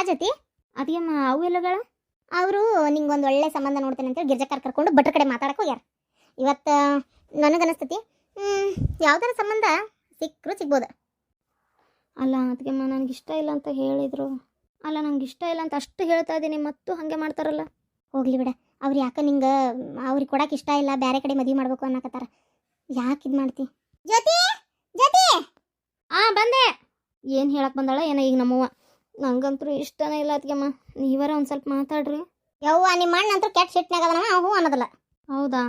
ಜೊತೆ ಅದೇಮ್ಮ ಅವು ಎಲ್ಲಗಳ ಅವರು ನಿಂಗೊಂದು ಒಳ್ಳೆ ಸಂಬಂಧ ನೋಡ್ತೇನೆ ಅಂತೇಳಿ ಗಿರ್ಜಕ್ಕರ್ ಕರ್ಕೊಂಡು ಭಟ್ರ ಕಡೆ ಮಾತಾಡಕ್ಕೆ ಹೋಗ್ಯಾರ. ಇವತ್ತು ನನಗನಿಸ್ತತಿ ಯಾವ್ದಾರ ಸಂಬಂಧ ಸಿಕ್ಕರು ಸಿಗ್ಬೋದು. ಅಲ್ಲ ಅದಕ್ಕೆಮ್ಮ ನನಗೆ ಇಷ್ಟ ಇಲ್ಲ ಅಂತ ಹೇಳಿದರು. ಅಲ್ಲ ನಂಗೆ ಇಷ್ಟ ಇಲ್ಲ ಅಂತ ಅಷ್ಟು ಹೇಳ್ತಾ ಇದ್ದೀನಿ ಮತ್ತು ಹಾಗೆ ಮಾಡ್ತಾರಲ್ಲ. ಹೋಗ್ಲಿ ಬಿಡ, ಅವ್ರು ಯಾಕೆ ನಿಂಗೆ ಅವ್ರಿಗೆ ಕೊಡಕ್ಕೆ ಇಷ್ಟ ಇಲ್ಲ, ಬೇರೆ ಕಡೆ ಮದುವೆ ಮಾಡ್ಬೇಕು ಅನ್ನಕತ್ತಾರ. ಯಾಕೆ ಇದು ಮಾಡ್ತಿ? ಜ್ಯೋತಿ ಜ್ಯೋತಿ ಬಂದೆ. ಏನು ಹೇಳಕ್ಕೆ ಬಂದಾಳ ಏನೋ ಈಗ ನಮ್ಮವ್ವ. ನಂಗಂತೂ ಇಷ್ಟನೇ ಇಲ್ಲ ಅದಕ್ಕೆಮ್ಮ, ನೀವರ ಒಂದು ಸ್ವಲ್ಪ ಮಾತಾಡ್ರಿ. ಯವ್ವ ನಿಮ್ಮ ಅಣ್ಣ ಅಂತೂ ಕೆಟ್ಟ ಸಿಟ್ನಾಗದನವ, ಹ್ಞೂ ಅನ್ನೋದಲ್ಲ. ಹೌದಾ?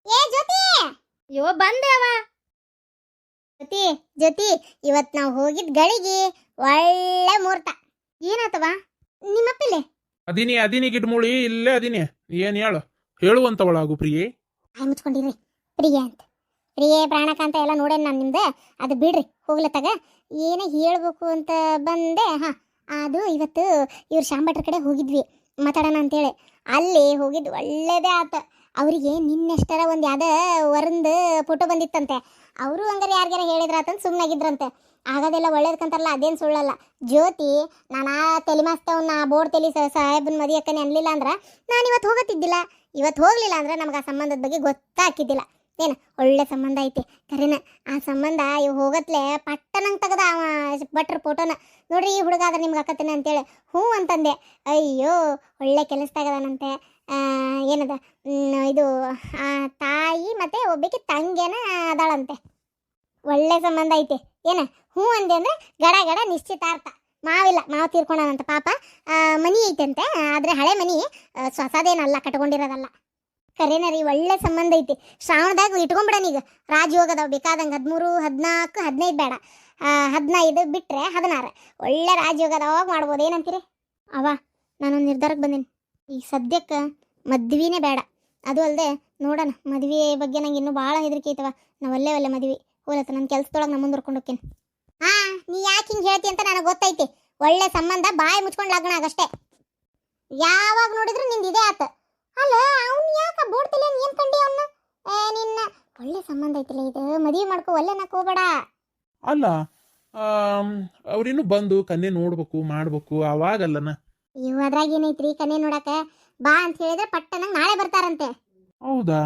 ಏ ಜ್ಯೋತಿ, ಬಂದೆ ಅವ. ಜ್ಯೋತಿ ಜ್ಯೋತಿ, ಇವತ್ತು ನಾವು ಹೋಗಿದ್ ಗಳಿಗೆ ಒಳ್ಳೆ ಮುಹೂರ್ತ. ಏನಾತವ ನಿಮ್ಮಪ್ಪಿಲೆ? ಅದೀನಿ ಗಿಡ್ಮುಳಿ ಇಲ್ಲೇ ಅದೀನಿ. ಏನ್ ಹೇಳುವಂತವಳಾಗು ಪ್ರಿಯೆ. ಮುಚ್ಕೊಂಡಿರಿ ಪ್ರಿಯೆ ಅಂತ. ಪ್ರಿಯೆ ಪ್ರಾಣಕಾಂತ ಎಲ್ಲ ನೋಡೇನು ನಾನು ನಿಮ್ದು. ಅದು ಬಿಡ್ರಿ ಹೋಗ್ಲತ್ತಾಗ ಏನೇ ಹೇಳ್ಬೇಕು ಅಂತ ಬಂದೆ. ಅದು ಇವತ್ತು ಇವ್ರು ಶಾಂಭಟ್ರ ಕಡೆ ಹೋಗಿದ್ವಿ ಮಾತಾಡೋಣ ಅಂತೇಳಿ. ಅಲ್ಲಿ ಹೋಗಿದ್ದು ಒಳ್ಳೇದೇ ಆತ. ಅವರಿಗೆ ನಿನ್ನೆಷ್ಟರ ಒಂದು ಯಾವ್ದು ವರಂದು ಫೋಟೋ ಬಂದಿತ್ತಂತೆ. ಅವರು ಹಂಗಾರೆ ಯಾರಿಗಾರ ಹೇಳಿದ್ರಾತಂತ ಸುಮ್ಮನಾಗಿದ್ರಂತೆ. ಆಗೋದೆಲ್ಲ ಒಳ್ಳೇದಕ್ಕಂತಾರಲ್ಲ, ಅದೇನು ಸುಳ್ಳಲ್ಲ. ಜ್ಯೋತಿ ನಾನು ತೆಲಿಮಾಸ್ತವನ್ನ ಬೋರ್ಡ್ ತೆಲಿ ಸಾಹೇಬನ ಮದಿಯಕ್ಕನೆ ಅನ್ಲಿಲ್ಲ ಅಂದ್ರೆ ನಾನು ಇವತ್ತು ಹೋಗತ್ತಿದ್ದಿಲ್ಲ. ಇವತ್ತು ಹೋಗಲಿಲ್ಲ ಅಂದ್ರೆ ನಮ್ಗೆ ಆ ಸಂಬಂಧದ ಬಗ್ಗೆ ಗೊತ್ತಾಕಿದ್ದಿಲ್ಲ. ಏನು ಒಳ್ಳೆ ಸಂಬಂಧ ಐತಿ ಕರೆನ. ಆ ಸಂಬಂಧ ಇವು ಹೋಗತ್ಲೆ ಪಟ್ಟನಂಗೆ ತೆಗದ ಭಟ್ರ ಫೋಟೋನ. ನೋಡ್ರಿ ಈ ಹುಡುಗ ಆದ್ರೆ ನಿಮ್ಗೆ ಹಾಕತ್ತೇನೆ ಅಂತೇಳಿ ಹ್ಞೂ ಅಂತಂದೆ. ಅಯ್ಯೋ ಒಳ್ಳೆ ಕೆಲಸದಾಗದಾನಂತೆ. ಏನದ ಇದು ತಾಯಿ ಮತ್ತು ಒಬ್ಬಕ್ಕೆ ತಂಗೇನ ಅದಾಳಂತೆ. ಒಳ್ಳೆ ಸಂಬಂಧ ಐತಿ. ಏನು ಹ್ಞೂ ಅಂದೆ ಅಂದರೆ ಗಡ ಗಡ ನಿಶ್ಚಿತಾರ್ಥ. ಮಾವಿಲ್ಲ, ಮಾವು ತೀರ್ಕೊಂಡಾನಂತ ಪಾಪ. ಮನಿ ಐತಂತೆ, ಆದರೆ ಹಳೆ ಮನಿ, ಹೊಸದೇನಲ್ಲ, ಕಟ್ಕೊಂಡಿರೋದಲ್ಲ. ಕರೇನ ರೀ ಒಳ್ಳೆ ಸಂಬಂಧ ಐತಿ. ಶ್ರಾವಣದಾಗ ಇಟ್ಕೊಂಡ್ಬಿಡನೀಗ. ರಾಜಯೋಗದವು ಬೇಕಾದಂಗೆ 13, 14, 15 ಬೇಡ, 15 ಬಿಟ್ಟರೆ 16 ಒಳ್ಳೆ ರಾಜಯೋಗದವಾಗ ಮಾಡ್ಬೋದು. ಏನಂತೀರಿ? ಅವ ನಾನೊಂದು ನಿರ್ಧಾರಕ್ಕೆ ಬಂದೀನಿ. ಈಗ ಸದ್ಯಕ್ಕೆ ಮದ್ವಿನೇ ಬೇಡ. ಅದು ಅಲ್ಲದೆ ನೋಡೋಣ, ಮದುವೆ ಬಗ್ಗೆ ನಂಗೆ ಇನ್ನೂ ಭಾಳ ಹೆದರಿಕೆ ಐತವ. ನಾವು ಒಳ್ಳೆ ಮದುವೆ ಹೋಲತ್ತ ನನ್ನ ಕೆಲಸದೊಳಗೆ ನಮ್ಮ ಮುಂದೆ ಹೋಗ್ತೀನಿ. ನೀ ಯಾಕೆ ಹಿಂಗೆ ಹೇಳ್ತಿ ಅಂತ ನನಗೆ ಗೊತ್ತೈತಿ. ಒಳ್ಳೆ ಸಂಬಂಧ ಬಾಯಿ ಮುಚ್ಕೊಂಡು ಲಗ್ನ ಆಗಷ್ಟೇ. ಯಾವಾಗ ನೋಡಿದ್ರು ನಿಂದು ಇದೇ ಆತ. ಅಲ್ಲ ಅವ್ನು ಯಾಕೆ ಬೋಡ್ತಿಲ್ಲ? ಏನು ಕಂಡಿ ಅವನ್ನ? ನಿನ್ನ ಒಳ್ಳೆ ಸಂಬಂಧ ಐತಿಲ್ಲ, ಇದು ಮದುವೆ ಮಾಡ್ಕೊ, ಒಳ್ಳೆ ನಾಕ್ ಹೋಗ್ಬೇಡ. ಅಲ್ಲ ಅವ್ರಿನ್ನು ಬಂದು ಕನ್ನೆ ನೋಡ್ಬೇಕು ಮಾಡ್ಬೇಕು ಅವಾಗಲ್ಲನ. ಇವ್ ಅದ್ರಾಗ ಏನೈತ್ರಿ, ಕನ್ನೆ ನೋಡಕ ಬಾ ಅಂತ ಹೇಳಿದ್ರೆ ಪಟ್ಟನಂಗೆ ನಾಳೆ ಬರ್ತಾರಂತೆ. ಹೌದಾ?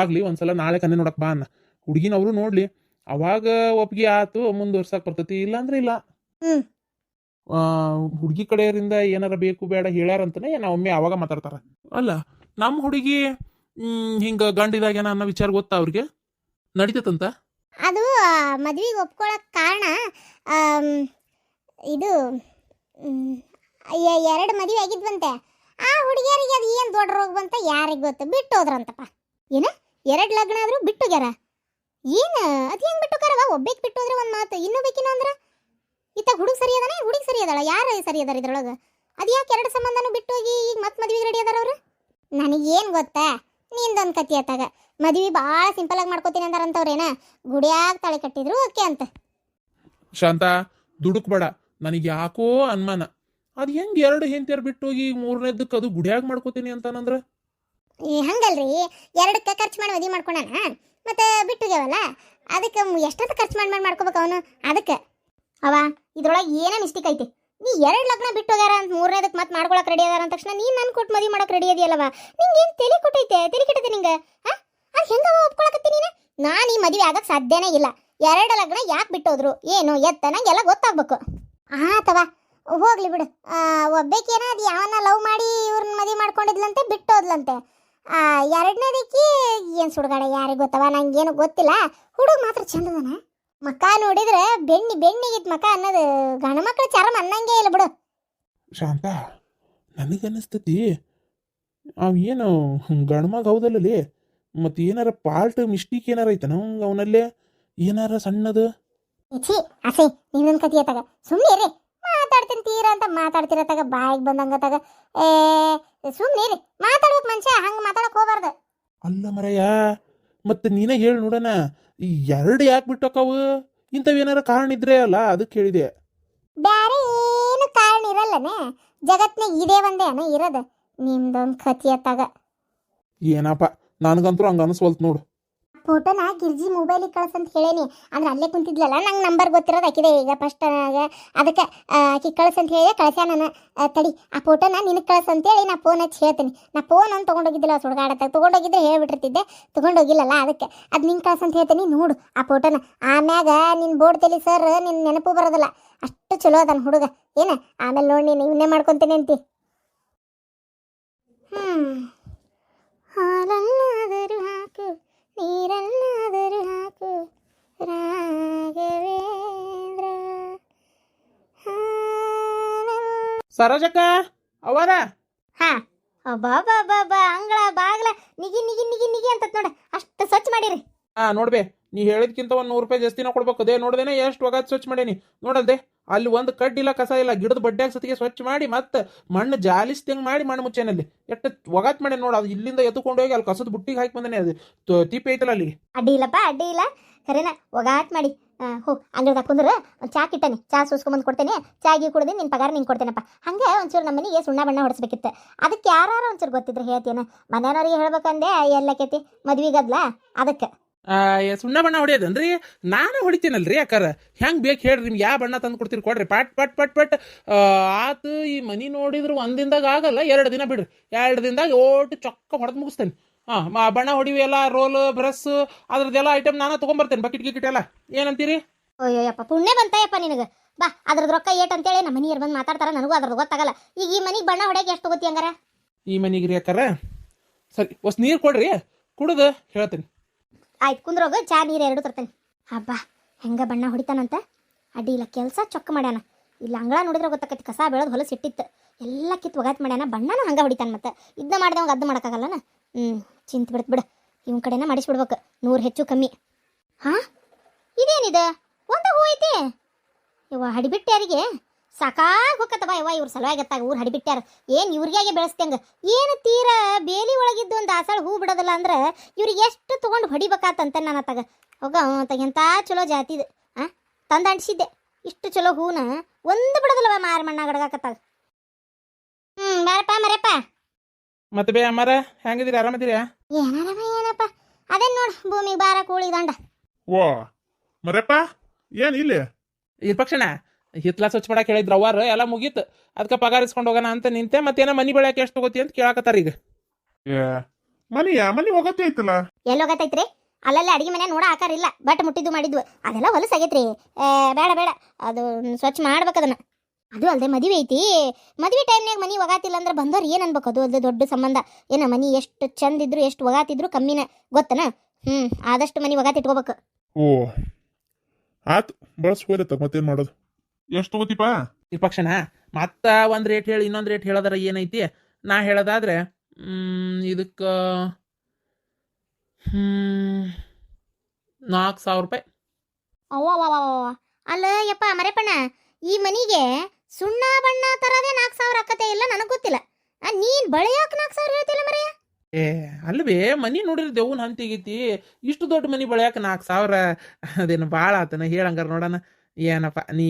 ಆಗ್ಲಿ, ಒಂದ್ಸಲ ನಾಳೆ ಕನ್ನೆ ನೋಡಕ್ ಬಾ ಅನ್ನ. ಹುಡುಗಿನವರು ನೋಡ್ಲಿ, ಅವಾಗ ಒಪ್ಪಿಗೆ ಆತು ಮುಂದುವರ್ಸಕ್ ಬರ್ತೈತಿ. ಇಲ್ಲಾಂದ್ರೆ ಇಲ್ಲ. ಹುಡುಗಿ ಕಡೆಯವರಿಂದ ಏನಾರ ಬೇಕು ಬೇಡ ಹೇಳ್ಯಾರಂತಾನೆ ಒಮ್ಮೆ ಅವಾಗ ಮಾತಾಡ್ತಾರ. ಅಲ್ಲ ನಮ್ಮ ಹುಡುಗಿ ಹಿಂಗ ಗಂಡಿದಾಗೇನ ಅನ್ನೋ ವಿಚಾರ ಗೊತ್ತಾ ಅವ್ರಿಗೆ? ನಡೀತೈತಂತ ಅದು ಮದ್ವಿಗೆ ಒಪ್ಕೊಳಕ್ ಕಾರಣ ಇದು 2 ಮದುವೆ ಆಗಿದ್ವಂತೆ. ಆ ಹುಡುಗಿಯರಿಗೆ ಅದು ಏನು ದೊಡ್ಡ ರೋಗ ಬಂತ ಯಾರಿಗೆ ಗೊತ್ತು, ಬಿಟ್ಟು ಹೋದ್ರಂತಪ್ಪ. ಏನ 2 ಲಗ್ನ ಆದ್ರೂ ಬಿಟ್ಟೋಗ್ಯಾರ? ಏನು ಅದು ಹೆಂಗೆ ಬಿಟ್ಟೋಗ್ಯಾರವ? ಒಬ್ಬೇಕ್ ಬಿಟ್ಟು ಹೋದ್ರೆ ಒಂದು ಮಾತು, ಇನ್ನೊಬ್ಬೇಕಿನ ಅಂದ್ರೆ ಇತ್ತಾಗ ಹುಡುಗ ಸರಿ ಅದಾನೆ, ಹುಡುಗಿ ಸರಿ ಅದಾಳ, ಯಾರು ಸರಿ ಅದಾರ ಇದ್ರೊಳಗೆ? ಅದು ಯಾಕೆ 2 ಸಂಬಂಧನೂ ಬಿಟ್ಟು ಹೋಗಿ ಈಗ ಮತ್ತೆ ಮದ್ವೆಗೆ ರೆಡಿ ಅದಾರ ಅವರು? ನನಗೇನು ಗೊತ್ತಾ, ನಿಂದೊಂದು ಕತಿ ಆತಾಗ ಮದ್ವೆ ಭಾಳ ಸಿಂಪಲ್ ಆಗಿ ಮಾಡ್ಕೋತೀನಿ ಅಂತಾರಂತವ್ರೇನ. ಗುಡಿಯಾಗ ತಾಳಿ ಕಟ್ಟಿದ್ರು ಓಕೆ ಅಂತ. ಶಾಂತ ದುಡುಕ್ ಬೇಡ, ನನಗೆ ಯಾಕೋ ಅನುಮಾನ. ಅದು ಹೆಂಗೆ 2 ಹೆಂಡತಿಯರು ಬಿಟ್ಟು ಹೋಗಿ 3ನೇದಕ್ಕೆ ಅದು ಗುಡಿಯಾಗ ಮಾಡ್ಕೋತೀನಿ ಅಂತಾನಂದ್ರೆ? ಹಂಗಲ್ರಿ, 2ಕ್ಕೆ ಖರ್ಚು ಮಾಡಿ ಮದುವೆ ಮಾಡ್ಕೊಂಡಾನ, ಮತ್ತೆ ಬಿಟ್ಟುಗ್ಯಾವಲ್ಲ, ಅದಕ್ಕೆ ಎಷ್ಟಂತ ಖರ್ಚು ಮಾಡಿ ಮಾಡ್ಕೋಬೇಕು ಅವನು. ಅದಕ್ಕೆ ಅವ ಇದ್ರೊಳಗೆ ಏನೋ ಮಿಸ್ಟೇಕ್ ಐತಿ. ನೀ 2 ಲಗ್ನ ಬಿಟ್ಟು ಹೋಗ್ಯಾರ ಅಂತ 3ನೇದಕ್ಕೆ ಮತ್ತೆ ಮಾಡ್ಕೊಳಕ್ಕೆ ರೆಡಿ ಅದಾರ ಅಂದ ತಕ್ಷಣ ನೀನು ನನ್ನ ಕೊಟ್ಟು ಮದುವೆ ಮಾಡೋಕೆ ರೆಡಿ ಅದೆಯಲ್ಲವ? ನಿಂಗೆ ಏನು ತಲೆ ಕೊಟ್ಟೈತೆ, ತಲೆ ಕೆಟ್ಟೈತೆ ನಿಂಗೆ? ಅದು ಹೆಂಗವ ಒಪ್ಕೊಳಕತ್ತೀನಿ ನೀನು? ನಾನು ಈ ಮದುವೆ ಆಗಕ್ಕೆ ಸಾಧ್ಯನೇ ಇಲ್ಲ. 2 ಲಗ್ನ ಯಾಕೆ ಬಿಟ್ಟೋದ್ರು ಏನು ಎತ್ತ ನಂಗೆಲ್ಲ ಗೊತ್ತಾಗ್ಬೇಕು. ಆತವ ಹೋಗ್ಲಿ ಬಿಡು. ಒಬ್ಬೇಕೇನ ಅದು ಯಾವನ್ನ ಲವ್ ಮಾಡಿ ಇವ್ರನ್ನ ಮದುವೆ ಮಾಡ್ಕೊಂಡಿದ್ಲಂತೆ, ಬಿಟ್ಟೋದ್ಲಂತೆ. 2ನೇದಕ್ಕೆ ಏನು ಸುಡುಗಾಡ ಯಾರಿಗೆ ಗೊತ್ತವ, ನಂಗೇನು ಗೊತ್ತಿಲ್ಲ. ಹುಡುಗ ಮಾತ್ರ ಚಂದದನ, ಮಕ್ಕ ನೋಡಿದ್ರೆ ಬೆಣ್ಣಿಗಿತ್ತು ಮಕ್ಕ ಅನ್ನೋದು. ಗಂಡ ಮಕ್ಳು ಚರ್ಮ ಅನ್ನಂಗೆ ಇಲ್ಲ ಬಿಡು. ಶಾಂತ ನನಗನ್ನಿಸ್ತತಿ ಅವೇನು ಗಂಡ್ಮಗ ಹೌದಲ್ಲೇ, ಮತ್ತು ಏನಾರ ಪಾಲ್ಟ್ ಮಿಸ್ಟೇಕ್ ಏನಾರ ಐತನ ಅವನಲ್ಲೇ, ಏನಾರ ಸಣ್ಣದು? ಛೀ ಅಸೈ ನಿನ್ನೊಂದು ಕತಿ ಆತಾಗ ಸುಮ್ಮನೆ ರೀ. ಮಾತಾಡ್ತೀನಿ ತೀರ ಅಂತ ಮಾತಾಡ್ತಿರತ್ತಾಗ ಬಾಯಿಗೆ ಬಂದಂಗ ತಗ. ಸುಮ್ಮನೆ ರೀ, ಮಾತಾಡ್ಬೇಕು ಮನುಷ್ಯ, ಹಂಗೆ ಮಾತಾಡಕ್ ಹೋಗ್ಬಾರ್ದು. ಅಲ್ಲ ಮರಯ್ಯ, ಮತ್ತೆ ನೀನೇ ಹೇಳಿ ನೋಡೋಣ, ಈ 2 ಯಾಕೆ ಬಿಟ್ಟೋಕವು? ಇಂಥವೇನಾರ ಕಾರಣ ಇದ್ರೆ ಅಲ್ಲ ಅದಕ್ಕೆ ಹೇಳಿದೆ. ಬ್ಯಾರೆ ಏನು ಕಾರಣ ಇರಲ್ಲನೆ, ಜಗತ್ನಾಗ ಇದೇ ಒಂದೇ ಅನ ಇರೋದು. ನಿಮ್ದೊಂದು ಕತಿ ಅತ್ತಾಗ ಏನಪ್ಪ, ನನಗಂತೂ ಹಂಗೆ ಅನಿಸ್ವಲ್ತು ನೋಡು. ಫೋಟೋನ ಗಿರ್ಜಿ ಮೊಬೈಲಿಗೆ ಕಳ್ಸಂತ ಹೇಳೇನಿ. ಅಂದ್ರೆ ಅಲ್ಲೇ ಕುಂತಿದ್ಲಲ್ಲ, ನಂಗೆ ನಂಬರ್ ಗೊತ್ತಿರೋದು ಆಕಿದೆ ಈಗ ಫಸ್ಟ್. ಅದಕ್ಕೆ ಆಕಿ ಕಳ್ಸಂತ ಹೇಳಿ ಕಳ್ಸ್ಯಾ ನಾನು. ತಡಿ, ಆ ಫೋಟೋನ ನಿನಗೆ ಕಳ್ಸಂತೇಳಿ ನಾ ಫೋನ್ ಹಚ್ಚಿ ಹೇಳ್ತೀನಿ. ನಾ ಫೋನ್ ಒಂದು ತೊಗೊಂಡೋಗಿದ್ದಿಲ್ಲ ಸುಡ್ಗಾಡತ್ತಾಗ, ತೊಗೊಂಡೋಗಿದ್ರೆ ಹೇಳ್ಬಿಟ್ಟಿರ್ತಿದ್ದೆ, ತೊಗೊಂಡೋಗಿಲ್ಲಲ್ಲ ಅದಕ್ಕೆ. ಅದು ನಿಂಗೆ ಕಳ್ಸಂತ ಹೇಳ್ತೀನಿ, ನೋಡು ಆ ಫೋಟೋನ. ಆಮ್ಯಾಗ ನಿನ್ನ ಬೋರ್ಡ್ ತಲಿ ಸರ್ ನಿನ್ನ ನೆನಪು ಬರೋದಿಲ್ಲ, ಅಷ್ಟು ಚಲೋ ಅದಾನ ಹುಡುಗ. ಏನ ಆಮೇಲೆ ನೋಡಿ ನೀನು ಇವನ್ನೇ ಮಾಡ್ಕೊತೀನಿ ಅಂತಿ. ಹಾಲಲ್ಲಾದರೂ ಹಾಕು, ನೀರಲ್ಲಾದರೂ ಹಾಕು, ರಾಘವೇಂದ್ರ. ಸರೋಜಕ್ಕ ಅವರ ಹಾ, ಬಾಬಾ ಅಂಗಳ ಬಾಗ್ಲ ನಿಗಿ ನಿಗಿ ನಿಗಿ ನಿಗಿ ಅಂತ ನೋಡ, ಅಷ್ಟು ಸ್ವಚ್ಛ ಮಾಡಿರಿ. ನೋಡ್ಬೇ, ನೀ ಹೇಳಿದ್ಕಿಂತ ಒಂದು 100 ರೂಪಾಯಿ ಜಾಸ್ತಿನ ಕೊಡ್ಬೇಕು. ಅದೇ ನೋಡ್ದೇನೆ ಎಷ್ಟು ಒಗಾತ್ ಸ್ವಚ್ಛ ಮಾಡೇನಿ ನೋಡಲ್ದೆ. ಅಲ್ಲಿ ಒಂದು ಕಡ್ಡಿಲ್ಲ, ಕಸ ಇಲ್ಲ, ಗಿಡದ ಬಡ್ಡ್ಯಾಗ ಸತಿಗೆ ಸ್ವಚ್ಛ ಮಾಡಿ ಮತ್ತೆ ಮಣ್ಣು ಜಾಲಿಸ್ದಂಗೆ ಮಾಡಿ ಮಣ್ಣು ಮುಚ್ಚೇನಲ್ಲಿ ಎಷ್ಟು ಒಗಾತ್ ಮಾಡಿ ನೋಡು. ಅದು ಇಲ್ಲಿಂದ ಎತ್ಕೊಂಡು ಹೋಗಿ ಅಲ್ಲಿ ಕಸದ ಬುಟ್ಟಿಗೆ ಹಾಕಿ ಬಂದೇನೆ. ಅದು ತಿಪ್ಪೆ ಐತಲ್ಲ ಅಲ್ಲಿ. ಅಡ್ಡಿ ಇಲ್ಲಪ್ಪ, ಅಡ್ಡಿ ಇಲ್ಲ, ಖರೇನ ಒಗಾತ್ ಮಾಡಿ. ಹೋ ಅಂಗಡಿದಾಗ ಕುಂದ್ರೆ ಒಂದು ಚಾ ಕಿಟ್ಟನಿ, ಚಾ ಸೂಸ್ಕೊಂಬಂದು ಕೊಡ್ತೇನೆ. ಚಾಗಿ ಕುಡ್ದು ನಿನ್ನ ಪಗಾರ ನಿಂಗೆ ಕೊಡ್ತೇನಪ್ಪ. ಹಂಗೆ ಒಂಚೂರು ನಮ್ಮ ಮನೆಗೆ ಸುಣ್ಣ ಬಣ್ಣ ಹೊಡಿಸ್ಬೇಕಿತ್ತು. ಅದಕ್ಕೆ ಯಾರು ಒಂಚೂರು ಗೊತ್ತಿದ್ರೆ ಹೇಳ್ತೇನೆ. ಮನೆಯವ್ರಿಗೆ ಹೇಳ್ಬೇಕಂದೆ ಎಲ್ಲಕೈತಿ ಮದ್ವಿಗದ್ಲ ಅದಕ್ಕೆ. ಸುಣ್ಣ ಬಣ್ಣ ಹೊಡಿಯೋದನ್ರಿ ನಾನು ಹೊಡಿತೀನಲ್ರಿ. ಯಾಕಾರ ಹೆಂಗೆ ಬೇಕು ಹೇಳ್ರಿ, ನಿಮ್ಗೆ ಯಾವ ಬಣ್ಣ ತಂದು ಕೊಡ್ತೀರಿ ಕೊಡ್ರಿ. ಪಟ್ ಪಟ್ ಪಟ್ ಪಟ್ ಆತು. ಈ ಮನಿ ನೋಡಿದ್ರು ಒಂದಿಂದಾಗ ಆಗಲ್ಲ, 2 ದಿನ ಬಿಡ್ರಿ. 2 ದಿನದಾಗ ಓಟು ಚೊಕ್ಕ ಹೊಡೆದು ಮುಗಿಸ್ತೇನೆ. ಬಣ್ಣ ಹೊಡಿವಿ ಎಲ್ಲ, ರೋಲ್ ಬ್ರಷ್ ಅದ್ರದ್ದೆಲ್ಲ ಐಟಮ್ ನಾನು ತೊಗೊಂಬರ್ತೇನೆ, ಬಕೆಟ್ ಗಿಕೆಟ್ ಎಲ್ಲ. ಏನಂತೀರಿ? ಅಯ್ಯೋಯಪ್ಪ, ಪುಣ್ಯ ಬಂತಾಯಪ್ಪ ನಿನಗೆ. ಬಾ, ಅದ್ರದ್ದು ರೊಕ್ಕ ಏಟ್ ಅಂತೇಳಿ ನಮ್ಮ ಮನೆಯವ್ರು ಬಂದು ಮಾತಾಡ್ತಾರ, ನನಗೂ ಅದ್ರದ್ದು ಗೊತ್ತಾಗಲ್ಲ. ಈಗ ಈ ಮನೆಗೆ ಬಣ್ಣ ಹೊಡ್ಯಾಕೆ ಎಷ್ಟು ತಗೋತಿ ಹಂಗಾರ? ಈ ಮನಿಗೆ ರೀ ಯಾಕಾರ ಸರಿ ಹೊಸ ನೀರು ಕೊಡ್ರಿ, ಕುಡಿದು ಹೇಳ್ತೀನಿ. ಆಯ್ತು, ಕುಂದ್ರೋಗ, ಚಾ ನೀರು 2 ತರ್ತೇನೆ. ಹಬ್ಬ, ಹೆಂಗ ಬಣ್ಣ ಹೊಡಿತಾನಂತ. ಅಡ್ಡಿ ಇಲ್ಲ, ಕೆಲಸ ಚೊಕ್ಕ ಮಾಡ್ಯಾನ. ಇಲ್ಲ ಅಂಗಳ ನೋಡಿದ್ರೆ ಗೊತ್ತಾಕೈತಿ, ಕಸ ಬೆಳೆದು ಹೊಲಸು ಇಟ್ಟಿತ್ತು ಎಲ್ಲ ಕಿತ್ತು ಒಗಾತ್ ಮಾಡ್ಯಾನ. ಬಣ್ಣನ ಹಂಗೆ ಹೊಡಿತಾನ. ಮತ್ತೆ ಇದನ್ನ ಮಾಡಿದವಂಗೆ ಅದು ಮಾಡೋಕ್ಕಾಗಲ್ಲನ. ಚಿಂತೆ ಬಿಡ್ತು ಬಿಡು, ಇವನ ಕಡೆನ ಮಾಡಿಸ್ಬಿಡ್ಬೇಕು 100 ಹೆಚ್ಚು ಕಮ್ಮಿ. ಹಾಂ, ಇದೇನಿದೆ ಒಂದು ಹೂ ಐತಿ ಇವ? ಹಡಿಬಿಟ್ಟ್ಯಾರಿಗೆ ಸಾಕಾಗಿ ಹೋಗತ್ತವ ಇವ. ಇವ್ರ ಸಲುವಾಗಿತ್ತಾಗ ಊರು ಹಡಿಬಿಟ್ಟ್ಯಾರ. ಏನು ಇವ್ರಿಗಾಗೆ ಬೆಳೆಸ್ತಂಗ? ಏನು ತೀರ ಬೇಲಿ ಒಳಗಿದ್ದು ಒಂದು ಆಸಳ ಹೂ ಬಿಡೋದಿಲ್ಲ ಅಂದ್ರೆ ಇವ್ರಿಗೆ ಎಷ್ಟು ತೊಗೊಂಡು ಹೊಡಿಬೇಕಾತಂತ ನಾನು ತಗ ಹೋಗ. ಎಂಥ ಚಲೋ ಜಾತಿದು ತಂದು ಅಂಟಿಸಿದ್ದೆ. ಇಷ್ಟು ಚಲೋ ಹೂನ ಒಂದು ಬಿಡೋದಿಲ್ಲವ ಮಾರ ಮಣ್ಣ ಗಡಗಾಕತ್ತಾಗ. ಬೇರಪ್ಪ ಮರಪ್ಪ. ಮತ್ತೆ ಬೇ ಅಮ್ಮಾರ ಹೆಂಗಿದ್ದೀರಿ? ಆರಾಮದಿರಿ? ಏನಪ್ಪ ಅದೇನು ನೋಡು, ಭೂಮಿಗೆ ಬಾರ ಕೂಳಿ ದಂಡ. ಓ ಮರಪ್ಪ, ಏನ್ ಇಲ್ಲಿ? ಈ ಪಕ್ಷಣ ಹಿತ್ಲಾ ಸ್ವಚ್ಛ ಮಾಡಕ್ಕೆ ಹೇಳಿದ್ರು ಅವ್ವಾರು, ಎಲ್ಲ ಮುಗೀತು. ಅದಕ್ಕೆ ಪಗಾರ ಇಸ್ಕೊಂಡು ಹೋಗೋಣ ಅಂತ ನಿಂತೆ. ಮತ್ತೇನೋ ಮನಿ ಬೆಳ್ಯಾಕೆ ಎಷ್ಟು ತಗೋತಿ ಅಂತ ಕೇಳಾಕತ್ತಾರ ಈಗ. ಮನಿ ಹೋಗತ್ತೆ ಐತಲ್ಲ. ಎಲ್ಲಿ ಹೋಗತ್ತೈತ್ರಿ? ಅಲ್ಲಲ್ಲೇ ಅಡಿಗೆ ಮನೆ ನೋಡ ಆಕಾರಿಲ್ಲ, ಬಟ್ ಮುಟ್ಟಿದ್ದು ಮಾಡಿದ್ವು ಅದೆಲ್ಲ ಹೊಲಸಾಗೈತ್ರಿ. ಬೇಡ ಬೇಡ, ಅದು ಸ್ವಚ್ಛ ಮಾಡ್ಬೇಕು ಅದನ್ನ. ಅದು ಅಲ್ಲದೆ ಮದುವೆ ಐತಿ. ಮದುವೆ ಟೈಮ್ನಾಗ ಮನಿ ಒಗಾತಿಲ್ಲ ಅಂದ್ರೆ ಬಂದವ್ರು ಏನು ಅನ್ಬೇಕು? ಅದು ಅಲ್ಲದೆ ದೊಡ್ಡ ಸಂಬಂಧ. ಏನ ಮನಿ ಎಷ್ಟು ಚಂದ ಇದ್ರು ಎಷ್ಟು ಒಗಾತಿದ್ರು ಕಮ್ಮಿನ, ಗೊತ್ತನ? ಆದಷ್ಟು ಮನಿ ಒಗಾತಿ ಇಟ್ಕೋಬೇಕು. ಓ ಆತು, ಬಳಸ್ ಹೋಯ್ಲತ್ತ, ಮತ್ತೇನ್ ಮಾಡೋದು? ಎಷ್ಟು ತಗೋತಿಪ್ಪ? ಈ ಪಕ್ಷಣ ಮತ್ತ ಒಂದು ರೇಟ್ ಹೇಳಿ ಇನ್ನೊಂದು ರೇಟ್ ಹೇಳೋದಾರ ಏನೈತಿ? ನಾ ಹೇಳೋದಾದ್ರೆ ಇದಕ್ಕೆ 4,000 ರೂಪಾಯಿ. ಅವ್ವ ಅಲ್ಲ ಯಪ್ಪ ಮರೆಪಣ್ಣ, ಈ ಮನಿಗೆ ಸುಣ್ಣ ಬಣ್ಣ ತರದೇ 4,000 ಅಕ್ಕತೆ ಇಲ್ಲ, ನನಗೆ ಗೊತ್ತಿಲ್ಲ. ನೀನ್ ಬಳಿಯಾಕ 4,000 ಹೇಳ್ತಿಲ್ಲ ಮರೆಯ? ಅಲ್ವೇ, ಮನಿ ನೋಡಿದ್ರೆ ದೇವ್ನ ಹಂತಿಗೈತಿ. ಇಷ್ಟು ದೊಡ್ಡ ಮನಿ ಬೆಳ್ಯಾಕ 4,000 ಅದೇನು ಭಾಳ ಆತನ? ಹೇಳಂಗಾರ ನೋಡೋಣ. ಏನಪ್ಪ ನೀ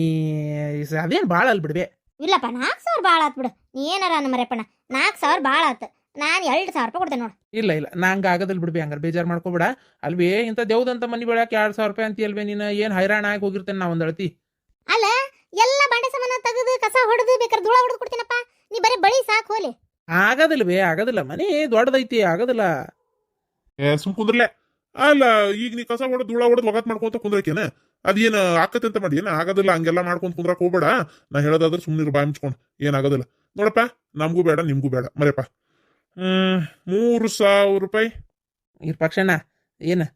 ಅದೇನು ಭಾಳ ಅಲ್ ಬಿಡ್ಬೇ. ಇಲ್ಲಪ್ಪ, 4,000 ಭಾಳ ಆತ್ ಬಿಡು. ನೀ ಏನಾರ ಅನ್ನ ಮರೆಪಣ್ಣ, 4,000 ಭಾಳ ಆತು. ನಾನು 2,000 ರೂಪಾಯಿ ಕೊಡ್ತೇನೆ ನೋಡು. ಇಲ್ಲ ನಂಗೆ ಆಗೋದಿಲ್ಲ ಬಿಡ್ಬಿ, ಹಂಗಾರೆ ಬೇಜಾರು ಮಾಡ್ಕೊಬೇಡ. ಅಲ್ವೇ, ಇಂಥ ದೇವ್ದಂತ ಮನಿ ಬೆಳ್ಯಾಕ 2,000 ರೂಪಾಯಿ ಅಂತಿ ಅಲ್ವೇ ನೀನು? ಏನು ಹೈರಾಣ ಆಗಿ ಹೋಗಿರ್ತೇನೆ ನಾ ಒಂದು ಅಳತಿ. ಅಲ್ಲ, ಎಲ್ಲ ಬಾಂಡೆ ಸಾಮಾನ ತೆಗೆದು ಕಸ ಹೊಡೆದು ಬೇಕಾದ್ರೆ ಧೂಳ ಹೊಡೆದು ಕೊಡ್ತೀನಪ್ಪ. ನೀ ಬರೀ ಬಳಿ ಸಾಕು ಹೋಲಿ. ಆಗೋದಿಲ್ಲ, ಮನಿ ದೊಡ್ಡದೈತಿ, ಆಗೋದಿಲ್ಲ. ಸುಮ್ ಕುಂದ್ರಲೆ. ಅಲ್ಲ, ಈಗ ನೀ ಕಸ ಹೊಡೆದ್ ಧೂಳ ಹೊಡೆದ್ ಒಗಾತ್ ಮಾಡ್ಕೊಂತ ಕುಂದ್ರಕೇನ? ಅದೇನು ಆಕತ್ತೆ ಅಂತ ಮಾಡಿ? ಏನ ಆಗೋದಿಲ್ಲ, ಹಂಗೆಲ್ಲ ಮಾಡ್ಕೊಂತ ಕುಂದ್ರಕ್ ಹೋಗ್ಬೇಡ. ನಾ ಹೇಳೋದಾದ್ರೆ ಸುಮ್ಮನೆ ಬಾಯಿ ಮುಚ್ಕೊಂಡು ಏನಾಗೋದಿಲ್ಲ. ನೋಡಪ್ಪ, ನಮಗೂ ಬೇಡ ನಿಮ್ಗೂ ಬೇಡ ಮರೆಯಪ್ಪ. 3,000 ರೂಪಾಯಿ. ಇರ್ಪಕ್ಷಣ ಏನು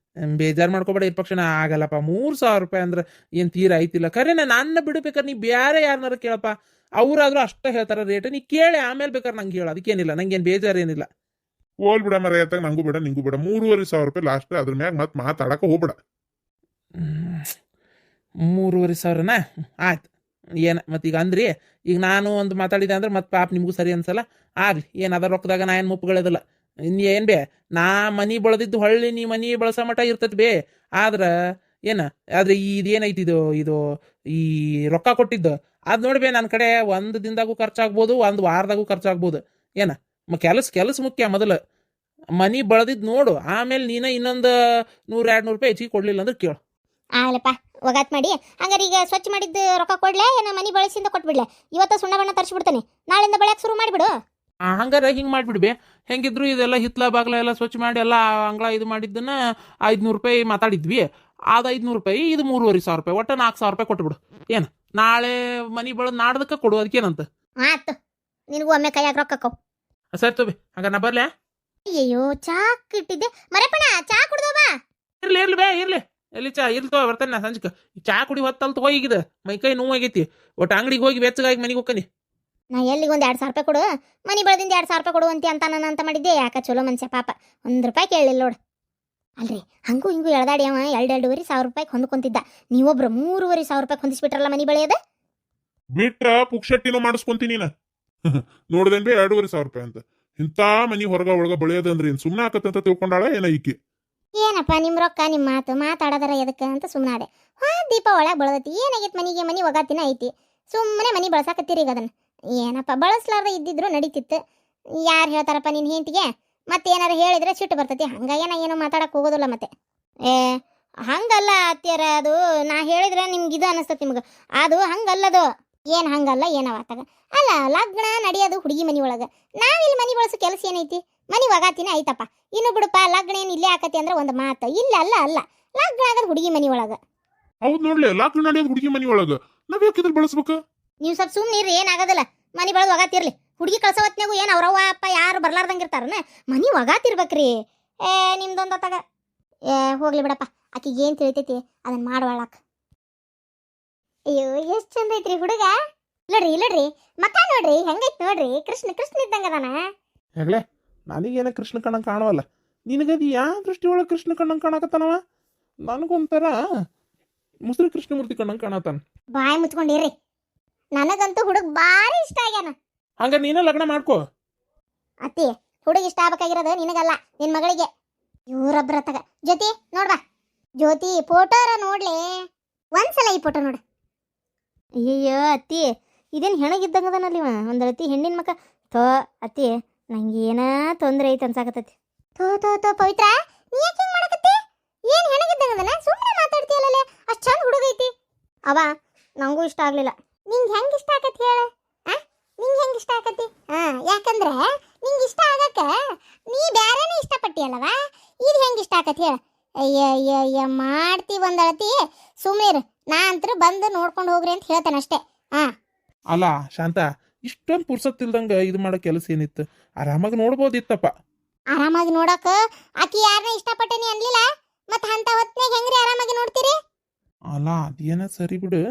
ಬೇಜಾರು ಮಾಡ್ಕೊಬೇಡ ಇರ್ಪಕ್ಷಣ, ಆಗಲ್ಲಪ್ಪ. 3,000 ರೂಪಾಯಿ ಅಂದ್ರೆ ಏನು ತೀರ ಐತಿಲ್ಲ. ಖರೇನ ನನ್ನ ಬಿಡ್ಬೇಕಾರೆ ನೀ ಬೇರೆ ಯಾರನ್ನಾರ ಕೇಳಪ್ಪ, ಅವರಾದ್ರೂ ಅಷ್ಟೇ ಹೇಳ್ತಾರ ರೇಟ್. ನೀ ಕೇಳಿ ಆಮೇಲೆ ಬೇಕಾದ್ರೆ ನಂಗೆ ಹೇಳು, ಅದಕ್ಕೇನಿಲ್ಲ, ನಂಗೇನು ಬೇಜಾರೇನಿಲ್ಲ. ಹೋಲ್ ಬಿಡ ಮರ, ಎತ್ತಾಗ ನಂಗೂ ಬೇಡ ನಿಂಗೂ ಬೇಡ. 3,500 ರೂಪಾಯಿ ಲಾಸ್ಟ್. ಅದ್ರ ಮ್ಯಾಗ ಮತ್ತೆ ಮಾತಾಡಕ ಹೋಗ್ಬೇಡ. 3,500ನ ಆಯ್ತು. ಏನು ಮತ್ತೀಗ ಅಂದ್ರಿ, ಈಗ ನಾನು ಒಂದು ಮಾತಾಡಿದೆ ಅಂದ್ರೆ ಮತ್ತೆ ಪಾಪ ನಿಮಗೂ ಸರಿ ಅನ್ಸಲ್ಲ. ಆಗ್ಲಿ, ಏನು ಅದರ ರೊಕ್ಕದಾಗ ನಾ ಏನು ಮುಪ್ಪುಗಳದಿಲ್ಲ. ಏನು ಬೇ, ನಾ ಮನಿ ಬಳದಿದ್ದು ಹೊಳ್ಳಿ ನೀ ಮನಿ ಬಳಸೋ ಮಟ ಇರ್ತೈತಿ ಬೇ. ಆದ್ರೆ ಆದ್ರೆ ಇದೇನೈತಿ ಇದು ಈ ರೊಕ್ಕ ಕೊಟ್ಟಿದ್ದು ಅದು ನೋಡ್ಬೇ, ನನ್ನ ಕಡೆ 1 ದಿನದಾಗೂ ಖರ್ಚಾಗ್ಬೋದು, 1 ವಾರದಾಗೂ ಖರ್ಚಾಗ್ಬೋದು. ಕೆಲಸ ಮುಖ್ಯ ಮೊದಲು. ಮನಿ ಬಳದಿದ್ ನೋಡು, ಆಮೇಲೆ ನೀನ ಇನ್ನೊಂದು 100-200 ರೂಪಾಯಿ ಹೆಚ್ಚಿಗೆ ಕೊಡ್ಲಿಲ್ಲ ಅಂದ್ರೆ ಕೇಳು. ಆಗ್ಲಪ್ಪ ಒಗಾತ್ ಮಾಡಿ. ಹಂಗಾರೆ ಈಗ ಸ್ವಚ್ಛ ಮಾಡಿದ್ದು ರೊಕ್ಕ ಕೊಡ್ಲೆ ಏನ ಮನಿ ಬಳಸಿಂದ ಕೊಟ್ಬಿಡ್ಲೆ? ಇವತ್ತ ಸುಣ್ಣ ಬಣ್ಣ ತರಿಸ್ಬಿಡ್ತಾನೆ, ನಾಳಿಂದ ಬಳಯಕ್ಕೆ ಶುರು ಮಾಡಿಬಿಡು. ಹಂಗಾರೆ ಹಿಂಗೆ ಮಾಡಿಬಿಡ್ಬೆ. ಹೆಂಗಿದ್ರು ಇದೆಲ್ಲ ಹಿತ್ಲ ಬಾಗ್ಲ ಎಲ್ಲ ಸ್ವಚ್ಛ ಮಾಡಿ ಎಲ್ಲ ಅಂಗಳ ಇದು ಮಾಡಿದ್ದನ್ನ 500 ರೂಪಾಯಿ ಮಾತಾಡಿದ್ವಿ. ಅದು 500 ರೂಪಾಯಿ, ಇದು 3,500 ರೂಪಾಯಿ, ಒಟ್ಟು 4,000 ರೂಪಾಯಿ ಕೊಟ್ಬಿಡು. ಏನು ನಾಳೆ ಮನಿ ಬಳದ್ ನಾಡ್ದಕ್ಕೆ ಕೊಡು, ಅದಕ್ಕೇನಂತ. ಆತು, ನಿನಗೂ ಒಮ್ಮೆ ಕೈಯಾಗ ರೊಕ್ಕಕ್ಕವು. ಸರಿ ತೋಬಿ, ಹಂಗ ನಾ ಬರ್ಲೆ. ಅಯ್ಯಯ್ಯೋ ಚಾಕ್ ಇಟ್ಟಿದ್ದೆ ಮರೆಪಣ, ಚಾ ಕುಡ್ದೋಬ. ಇರ್ಲಿ ಬೇ ಇರ್ಲಿ, ಎಲ್ಲಿ ಚಾ ಇರ್ಲಿ ತಗೋ, ಬರ್ತೇನೆ ನಾ ಸಂಜೆಗೆ. ಚಾ ಕುಡಿ ಹೊತ್ತಲ್ ತಗೋ, ಈಗಿದೆ ಮೈಕೈ ನೋವಾಗೈತಿ. ಒಟ್ಟು ಅಂಗಡಿಗೆ ಹೋಗಿ ಬೆಚ್ಚಗಾಗಿ ಮನೆಗೆ ಹೋಗ್ಕನಿ. ನಾ ಎಲ್ಲಿಗೆ ಒಂದು 2,000 ರೂಪಾಯಿ ಕೊಡು, ಮನಿ ಬಳದಿಂದ 2,000 ರೂಪಾಯಿ ಕೊಡು ಅಂತ ನಾನು ಅಂತ ಮಾಡಿದ್ದೆ. ಯಾಕ ಚಲೋ ಮನುಷ್ಯ ಪಾಪ, 1 ರೂಪಾಯಿ ಕೇಳಲಿಲ್ಲ ನೋಡು. ಅಲ್ರಿ ಹಂಗೂ ಹಿಂಗೂ ಎಳ್ದಾಡಿ ಅವ 2,500 ರೂಪಾಯಿ ಹೊಂದ್ಕೊಂತಿದ್ದ. ನೀವೊಬ್ರು 3,500 ರೂಪಾಯಿ ಹೊಂದಿಸ್ಬಿಟ್ರಲ್ಲ ಮನಿ ಬಳಿಯದ. ಬಿಟ್ರ ಪುಕ್ಷಟ್ಟಿನೂ ಮಾಡಿಸ್ಕೊಂತೀನಿ ನೀನ. ನೋಡ್ದೇನ್ ಬೇ 2,500 ರೂಪಾಯಿ ಅಂತ. ಇಂಥ ಮನಿ ಹೊರಗ ಒಳಗ ಬಳಿಯೋದಂದ್ರೆ ಏನ್ ಸುಮ್ಮನೆ ಆಕತ್ತಂತ ತಿಳ್ಕೊಂಡಾಳ ಏನ ಈಕಿ? ಏನಪ್ಪ ನಿಮ್ಮ ರೊಕ್ಕ ನಿಮ್ಮ ಮಾತಾಡೋದರ ಎದಕ್ಕೆ ಅಂತ ಸುಮ್ಮನಾದೆ. ದೀಪ ಒಳಗೆ ಬಳದತಿ, ಏನಾಗೈತಿ ಮನಿಗೆ? ಮನಿ ಒಗಾತಿನ ಐತಿ, ಸುಮ್ಮನೆ ಮನಿ ಬಳಸಾಕತ್ತೀರಿ ಈಗ ಅದನ್ನ. ಏನಪ್ಪ ಬಳಸ್ಲಾರ್ದ ಇದ್ದಿದ್ರು ನಡೀತಿತ್ತು. ಯಾರು ಹೇಳ್ತಾರಪ್ಪ ನಿನ್ನ ಹೆಂಡತಿಗೆ? ಮತ್ತೆ ಏನಾರು ಹೇಳಿದ್ರೆ ಸಿಟ್ಟು ಬರ್ತೈತಿ. ಹಂಗಾಗಿ ನಾ ಏನೋ ಮಾತಾಡಕ್ ಹೋಗೋದಿಲ್ಲ ಮತ್ತೆ. ಹಂಗಲ್ಲ ಅತ್ಯಾರ, ಅದು ನಾ ಹೇಳಿದ್ರೆ ನಿಮ್ಗೆ ಇದು ಅನಿಸ್ತತಿ ನಿಮ್ಗೆ. ಅದು ಹಂಗಲ್ಲದು. ಏನು ಹಂಗಲ್ಲ ಏನವ ಆತಾಗ? ಅಲ್ಲ, ಲಗ್ನ ನಡೆಯೋದು ಹುಡುಗಿ ಮನಿ ಒಳಗೆ. ನಾವಿಲ್ಲಿ ಮನಿ ಬಳಸೋ ಕೆಲಸ ಏನೈತಿ? ಮನಿ ಒಗಾತಿನ ಐತಪ್ಪ. ಇನ್ನು ಬಿಡುಪ್ಪ, ಲಗ್ನ ಏನು ಇಲ್ಲೇ ಆಕತಿ ಅಂದ್ರೆ ಒಂದು ಮಾತು. ಇಲ್ಲ ಅಲ್ಲ, ಲಗ್ನ ಆಗೋದು ಹುಡುಗಿ ಮನಿ ಒಳಗೆ. ಹೌದ್ ನೋಡ್ಲಿ, ಲಗ್ನ ನಡೆಯೋದು ಹುಡುಗಿ ಮನಿ ಒಳಗ. ನಾವ್ ಯಾಕಿದ್ರ ಬಳಸ್ಬೇಕ? ನೀವು ಸ್ವಲ್ಪ ಸುಮ್ಮನಿರ್ರಿ, ಏನಾಗೋದಿಲ್ಲ. ಮನಿ ಬಳದು ಒಗಾತಿರ್ಲಿ. ಹುಡುಗಿ ಕಳ್ಸೋ ಹೊತ್ನಾಗೂ ಏನು ಅವ್ರವ್ವ ಅಪ್ಪ ಯಾರು ಬರ್ಲಾರ್ದಂಗಿರ್ತಾರನ? ಮನಿ ಒಗಾತಿರ್ಬೇಕ್ರಿ. ನಿಮ್ದೊಂದು ತಗ. ಹೋಗ್ಲಿ ಬಿಡಪ್ಪ, ಆಕಿಗೆ ಏನು ತಿಳಿತೈತಿ ಅದನ್ನ ಮಾಡುವಳಾಕ. ಅಯ್ಯೋ ಎಷ್ಟು ಚಂದ ಐತ್ರಿ ಹುಡುಗ. ಇಲ್ಲಡ್ರಿ ಮಕ್ಕ ನೋಡ್ರಿ ಹೆಂಗೈತ್ ನೋಡ್ರಿ. ಕೃಷ್ಣ ಇದ್ದಂಗ ಅದಾನ. ಹೆಗ್ಲೆ, ನನಗೇನ ಕೃಷ್ಣ ಕಣ್ಣಂಗೆ ಕಾಣವಲ್ಲ. ನಿನಗದು ಯಾವ ದೃಷ್ಟಿ ಒಳಗೆ ಕೃಷ್ಣ ಕಣ್ಣಂಗೆ ಕಾಣಕತ್ತಾನವ? ನನಗೊಂಥರ ಮುಸ್ರಿ ಕೃಷ್ಣಮೂರ್ತಿ ಕಣ್ಣಂಗೆ ಕಾಣತಾನ. ಬಾಯಿ ಮುಚ್ಕೊಂಡಿರ್ರಿ. ನನಗಂತೂ ಹುಡುಗ ಭಾರಿ ಇಷ್ಟ ಆಗ್ಯಾನ. ಹಂಗ ನೀನ ಲಗ್ನ ಮಾಡ್ಕೋ. ಅತ್ತಿ, ಹುಡುಗ ಇಷ್ಟ ಆಗ್ಬೇಕಾಗಿರೋದು ನಿನಗಲ್ಲ, ನಿನ್ ಮಗಳಿಗೆ. ಇವ್ರೊಬ್ರ ತಗ. ಜ್ಯೋತಿ ನೋಡ್ಬಾ. ಜ್ಯೋತಿ ಫೋಟೋರ ನೋಡ್ಲಿ ಒಂದ್ಸಲ. ಈ ಫೋಟೋ ನೋಡು. ಅಯ್ಯಯ್ಯೋ ಅತ್ತಿ, ಇದೇನು ಹೆಣಗಿದ್ದಂಗದನಲ್ಲಿ ಒಂದು ಅತ್ತಿ ಹೆಣ್ಣಿನ ಮಕ್ಕ. ಥೋ ಅತ್ತಿ, ನಂಗೆ ಏನ ತೊಂದರೆ ಐತೆ ಅನ್ಸಾಕತ್ತೈತಿ. ಥೋ ಪವಿತ್ರ, ನೀ ಯಾಕೆ ಹಿಂಗೆ ಮಾಡಕತ್ತಿ? ಏನು ಹೆಣಗಿದ್ದಂಗದನ? ಸುಮ್ಮನೆ ಮಾತಾಡ್ತೀಯಲ್ಲ, ಅಷ್ಟು ಚಂದ ಹುಡುಗ ಐತಿ. ಅವ ನಂಗೂ ಇಷ್ಟ ಆಗ್ಲಿಲ್ಲ. ನಿಂಗೆ ಹೆಂಗೆ ಇಷ್ಟ ಆಕತಿ ಹೇಳ? ನಿಂಗೆ ಹೆಂಗೆ ಇಷ್ಟ ಆಕತಿ? ಯಾಕಂದ್ರೆ ನಿಂಗೆ ಇಷ್ಟ ಆಗಕ್ಕ ನೀ ಬ್ಯಾರೇನೇ ಇಷ್ಟಪಟ್ಟಿಯಲ್ಲವ. ಇದು ಹೆಂಗೆ ಇಷ್ಟ ಆಕತಿ ಹೇಳ? ಅಯ್ಯ ಮಾಡ್ತಿ ಒಂದಳತಿ. ಸುಮ್ಮನೆ ನಾ ಅಂತರೂ ಬಂದು ನೋಡ್ಕೊಂಡು ಹೋಗ್ರಿ ಅಂತ ಹೇಳ್ತೇನೆ ಅಷ್ಟೇ. ಅಲ್ಲ ಶಾಂತ, ಇಷ್ಟೊಂದು ಪುರ್ಸತ್ತಿಲ್ದಂಗ ಇದು ಮಾಡೋ ಕೆಲಸ ಏನಿತ್ತು? ಆರಾಮಾಗಿ ನೋಡ್ಬೋದಿತ್ತಪ್ಪ. ಆರಾಮಾಗಿ ನೋಡಕ ಆಕಿ ಯಾರನ್ನ ಇಷ್ಟಪಟ್ಟನಿ ಅನ್ಲಿಲ್ಲ. ಮತ್ತೆ ಅಂತ ಹೊತ್ನಾಗ ಹೆಂಗ್ರಿ ಆರಾಮಾಗಿ ನೋಡ್ತೀರಿ? ಅಲ್ಲ ಅದೇನ ಸರಿ ಬಿಡು.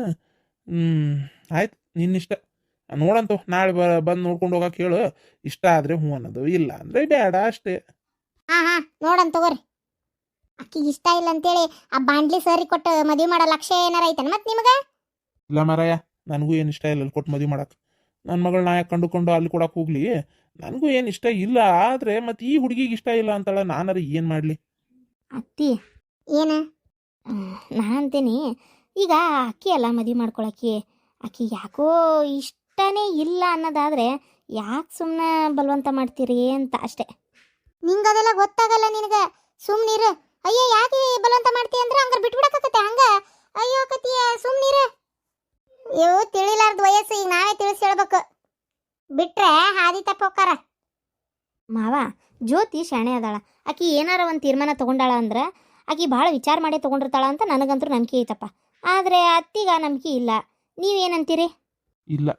ಆಯ್ತು, ನಿನ್ನಿಷ್ಟ. ನೋಡಂತ ನಾಳೆ ಬಂದು ನೋಡ್ಕೊಂಡು ಹೋಗಕ್ಕೆ ಹೇಳು. ಇಷ್ಟ ಆದ್ರೆ ಹ್ಞೂ ಅನ್ನೋದು, ಇಲ್ಲ ಅಂದ್ರೆ ಬೇಡ ಅಷ್ಟೇ. ನೋಡಂತ ತಗೋರಿ. ಅಕ್ಕಿಗೆ ಇಷ್ಟ ಇಲ್ಲ ಅಂತೇಳಿ ಆ ಬಾಂಡ್ಲಿ ಸರಿ ಕೊಟ್ಟು ಮದುವೆ ಮಾಡೋ ಲಕ್ಷ್ಯ ಏನಾರ ಐತನ ಮತ್ತೆ ನಿಮಗೆ? ಇಲ್ಲ ಮಾರಾಯ, ನನಗೂ ಏನು ಇಷ್ಟ ಇಲ್ಲ ಅಲ್ಲಿ ಕೊಟ್ಟು ಮದುವೆ ಮಾಡಕ್ಕೆ. ನನ್ನ ಮಗಳು ನಾ ಯಾಕೆ ಕಂಡುಕೊಂಡು ಅಲ್ಲಿ ಕೊಡಕ್ಕೆ ಹೋಗ್ಲಿ? ನನಗೂ ಏನು ಇಷ್ಟ ಇಲ್ಲ. ಆದರೆ ಮತ್ತೆ ಈ ಹುಡುಗಿಗೆ ಇಷ್ಟ ಇಲ್ಲ ಅಂತಾಳ, ನಾನಾರ ಏನು ಮಾಡಲಿ? ಅತ್ತಿ ಏನ ನಾ ಅಂತೀನಿ, ಈಗ ಅಕ್ಕಿ ಅಲ್ಲ ಮದುವೆ ಮಾಡ್ಕೊಳಕ್ಕೆ. ಅಕ್ಕಿ ಯಾಕೋ ಇಷ್ಟನೇ ಇಲ್ಲ ಅನ್ನೋದಾದ್ರೆ ಯಾಕೆ ಸುಮ್ಮನೆ ಬಲವಂತ ಮಾಡ್ತೀರಿ ಅಂತ ಅಷ್ಟೇ. ನಿಂಗದೆಲ್ಲ ಗೊತ್ತಾಗಲ್ಲ ನಿನಗೆ, ಸುಮ್ಮನಿರು. ಅಯ್ಯೋ ಯಾಕೆ ಬಲವಂತ ಮಾಡ್ತೀಯ ಅಂದ್ರೆ ಹಂಗಾರೆ ಬಿಟ್ಬಿಡಕತ್ತೆ ಹಂಗ. ಅಯ್ಯೋ ಕತಿಯ ಸುಮ್ಮನಿರು. ಇವು ತಿಳಿಲಾರ್ದ ವಯಸ್ಸು, ಈಗ ನಾವೇ ತಿಳಿಸಿ ಹೇಳ್ಬೇಕು. ಬಿಟ್ರೆ ಹಾದಿ ತಪ್ಪ ಹೋಕಾರ. ಮಾವ, ಜ್ಯೋತಿ ಶಾಣೆ ಅದಾಳ. ಆಕಿ ಏನಾರ ಒಂದು ತೀರ್ಮಾನ ತೊಗೊಂಡಾಳ ಅಂದ್ರೆ ಆಕಿ ಭಾಳ ವಿಚಾರ ಮಾಡೇ ತೊಗೊಂಡಿರ್ತಾಳ ಅಂತ ನನಗಂತೂ ನಂಬಿಕೆ ಐತಪ್ಪ. ಆದರೆ ಅತ್ತಿಗ ನಂಬಿಕೆ ಇಲ್ಲ. ನೀವೇನಂತೀರಿ? ಇಲ್ಲ,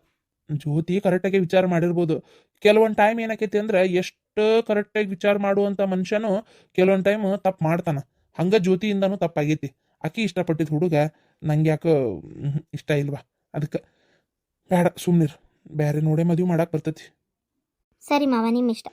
ಜ್ಯೋತಿ ಕರೆಕ್ಟಾಗಿ ವಿಚಾರ ಮಾಡಿರ್ಬೋದು. ಕೆಲವೊಂದು ಟೈಮ್ ಏನಾಕೈತಿ ಅಂದ್ರೆ, ಎಷ್ಟು ಕರೆಕ್ಟಾಗಿ ವಿಚಾರ ಮಾಡುವಂಥ ಮನುಷ್ಯನು ಕೆಲವೊಂದು ಟೈಮ್ ತಪ್ಪು ಮಾಡ್ತಾನೆ. ಹಂಗೆ ಜ್ಯೋತಿಯಿಂದನೂ ತಪ್ಪಾಗೈತಿ. ಆಕಿ ಇಷ್ಟಪಟ್ಟಿದ್ದು ಹುಡುಗ ನಂಗೆ ಯಾಕೆ ಇಷ್ಟ ಇಲ್ವಾ, ಅದಕ್ಕೆ ಬೇಡ ಸುಮ್ಮನಿರು. ಬೇರೆ ನೋಡೇ ಮದುವೆ ಮಾಡಕ್ಕೆ ಬರ್ತೈತಿ. ಸರಿ ಮಾವ, ನಿಮ್ಮ ಇಷ್ಟ.